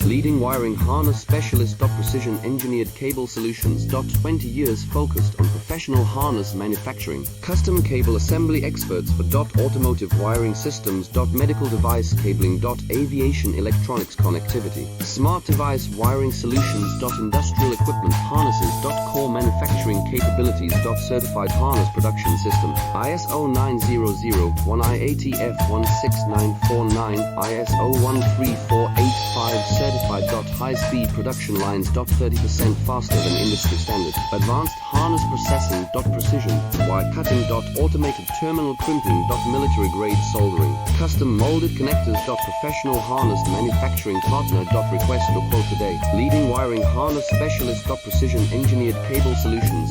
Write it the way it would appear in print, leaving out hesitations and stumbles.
Leading wiring harness specialist. Precision engineered cable solutions. 20 years focused on professional harness manufacturing. Custom cable assembly experts for automotive wiring systems. Medical device cabling. Aviation electronics connectivity. Smart device wiring solutions. Industrial equipment harnesses. Core manufacturing capabilities. Certified harness production system. ISO 9001, IATF 16949, ISO 13485 certified. High-speed production lines. 30% faster than industry standard. Advanced harness processing. Precision wire cutting. Automated terminal crimping. Military grade soldering. Custom molded connectors. Professional harness manufacturing partner. Request or quote today. Leading wiring harness specialist. Precision engineered cable solutions.